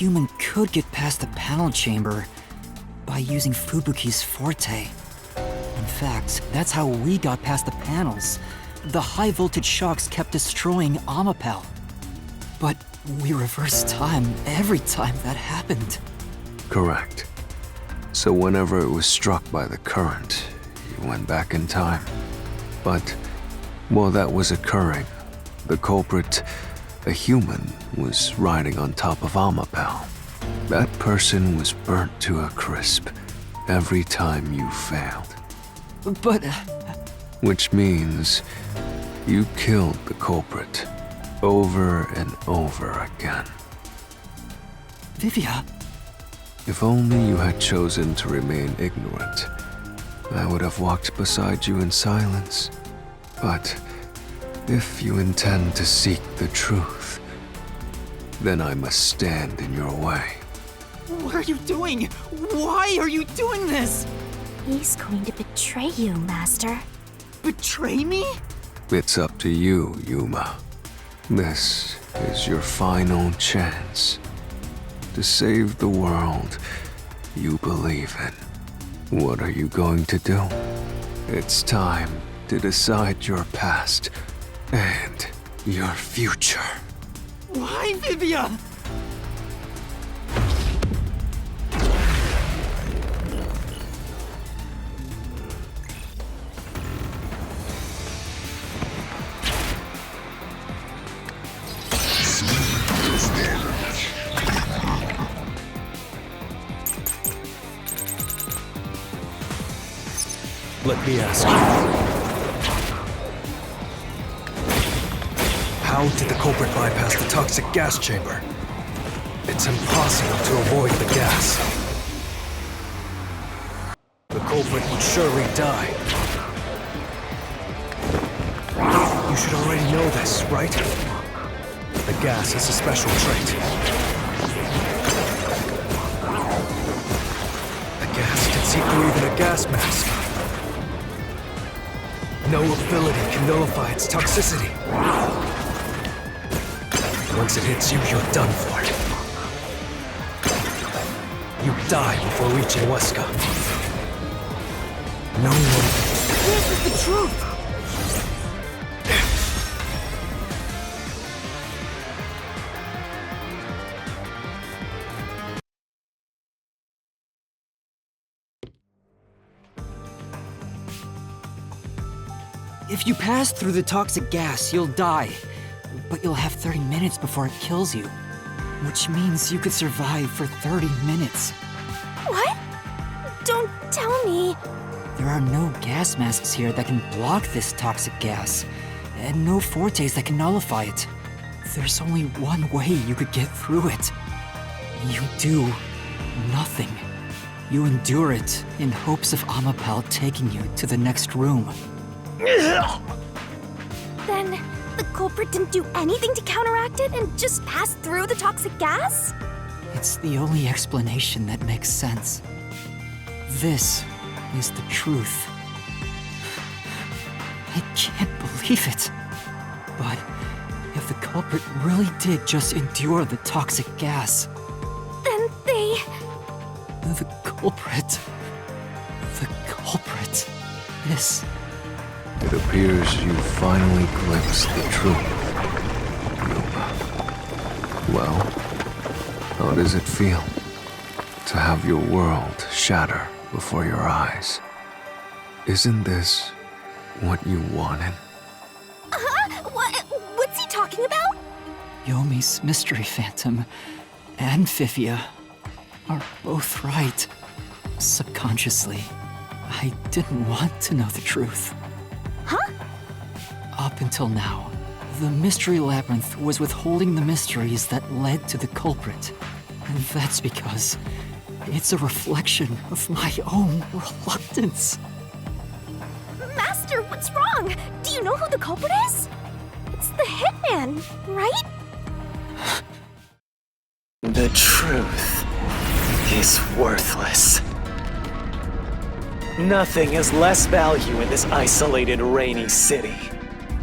human could get past the panel chamber by using Fubuki's forte. In fact, that's how we got past the panels. The high-voltage shocks kept destroying Amapel. But we reversed time every time that happened. Correct. So whenever it was struck by the current, you went back in time. But while that was occurring, the culprit, a human, was riding on top of Amapel. That person was burnt to a crisp every time you failed. But... Which means you killed the culprit over and over again. Vivia... If only you had chosen to remain ignorant, I would have walked beside you in silence. But if you intend to seek the truth, then I must stand in your way. What are you doing? Why are you doing this? He's going to betray you, Master. Betray me? It's up to you, Yuma. This is your final chance to save the world you believe in. What are you going to do? It's time to decide your past and your future. Why, Vivia? Let me ask you. How did the culprit bypass the toxic gas chamber? It's impossible to avoid the gas. The culprit would surely die. You should already know this, right? The gas is a special trait. The gas can see through even a gas mask. No ability can nullify its toxicity. Once it hits you, you're done for. You die before reaching Weska. No one... This is the truth! If you pass through the toxic gas, you'll die. But you'll have 30 minutes before it kills you. Which means you could survive for 30 minutes. What? Don't tell me. There are no gas masks here that can block this toxic gas. And no fortes that can nullify it. There's only one way you could get through it. You do nothing. You endure it in hopes of Amapel taking you to the next room. Then the culprit didn't do anything to counteract it and just passed through the toxic gas? It's the only explanation that makes sense. This is the truth. I can't believe it. But if the culprit really did just endure the toxic gas... Then they... The culprit is... It appears you finally glimpsed the truth, Yuma. Well, how does it feel to have your world shatter before your eyes? Isn't this what you wanted? What's he talking about? Yomi's mystery phantom and Fifia are both right. Subconsciously, I didn't want to know the truth. Huh? Up until now, the Mystery Labyrinth was withholding the mysteries that led to the culprit. And that's because it's a reflection of my own reluctance. Master, what's wrong? Do you know who the culprit is? It's the hitman, right? The truth is worthless. Nothing has less value in this isolated, rainy city.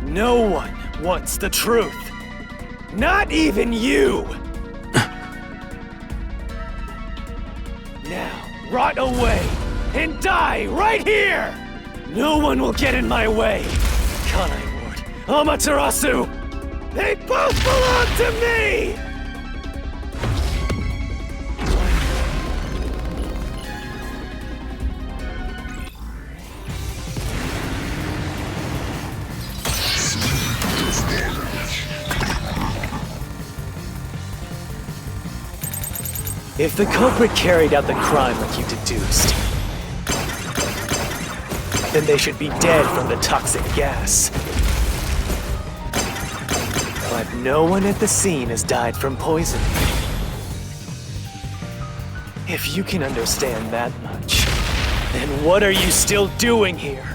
No one wants the truth. Not even you! rot away and die right here! No one will get in my way! Kanai Ward, Amaterasu! They both belong to me! If the culprit carried out the crime like you deduced, then they should be dead from the toxic gas. But no one at the scene has died from poisoning. If you can understand that much, then what are you still doing here?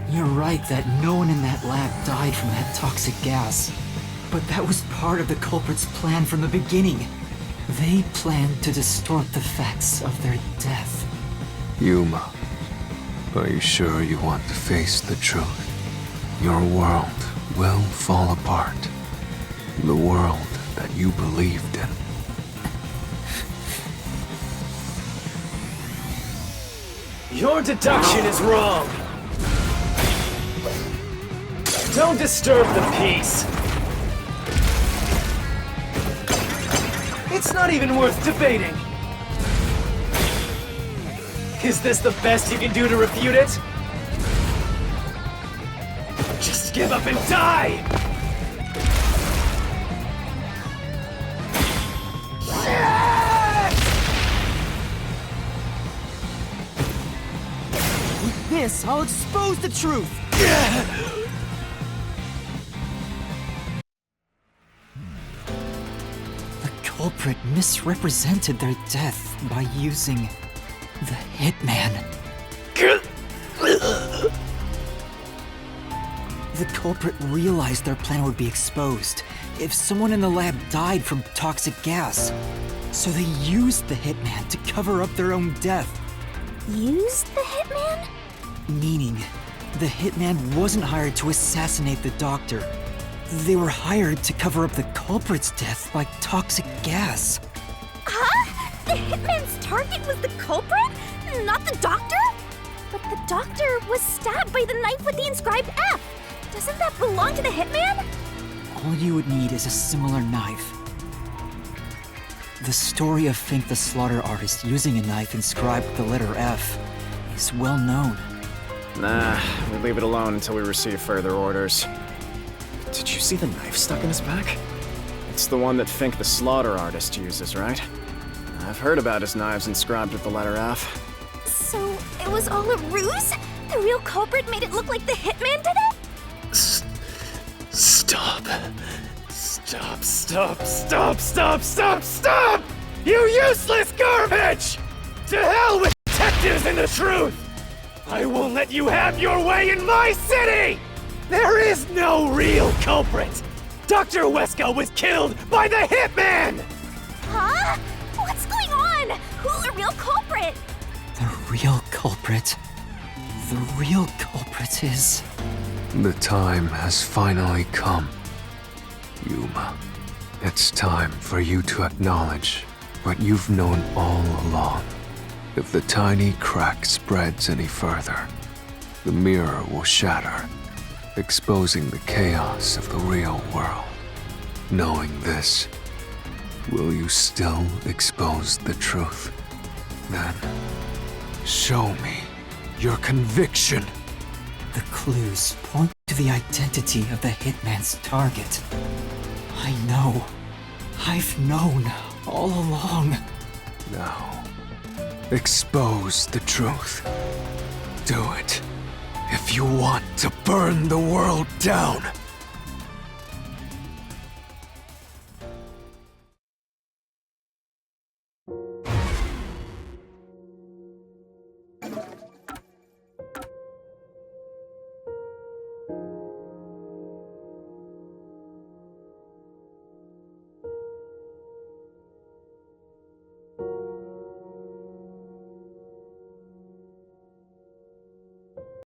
You're right that no one in that lab died from that toxic gas. But that was part of the culprit's plan from the beginning. They planned to distort the facts of their death. Yuma, are you sure you want to face the truth? Your world will fall apart. The world that you believed in. Your deduction is wrong. Don't disturb the peace. It's not even worth debating. Is this the best you can do to refute it? Just give up and die! With this, I'll expose the truth! The culprit misrepresented their death by using the hitman. The culprit realized their plan would be exposed if someone in the lab died from toxic gas. So they used the hitman to cover up their own death. Used the hitman? Meaning, the hitman wasn't hired to assassinate the doctor. They were hired to cover up the culprit's death by toxic gas. Huh? The hitman's target was the culprit? Not the doctor? But the doctor was stabbed by the knife with the inscribed F. Doesn't that belong to the hitman? All you would need is a similar knife. The story of Fink the Slaughter Artist using a knife inscribed with the letter F is well known. Nah, we leave it alone until we receive further orders. Did you see the knife stuck in his back? It's the one that Fink the Slaughter Artist uses, right? I've heard about his knives inscribed with the letter F. So it was all a ruse? The real culprit made it look like the hitman did it? Stop. Stop, stop, stop, stop, stop, stop! You useless garbage! To hell with detectives and the truth! I won't let you have your way in my city! There is no real culprit! Dr. Weska was killed by the hitman! Huh? What's going on? Who's the real culprit? The real culprit. The real culprit is... The time has finally come. Yuma, it's time for you to acknowledge what you've known all along. If the tiny crack spreads any further, the mirror will shatter, exposing the chaos of the real world. Knowing this, will you still expose the truth? Then, show me your conviction. The clues point to the identity of the hitman's target. I know. I've known all along. Now, expose the truth. Do it. If you want to burn the world down.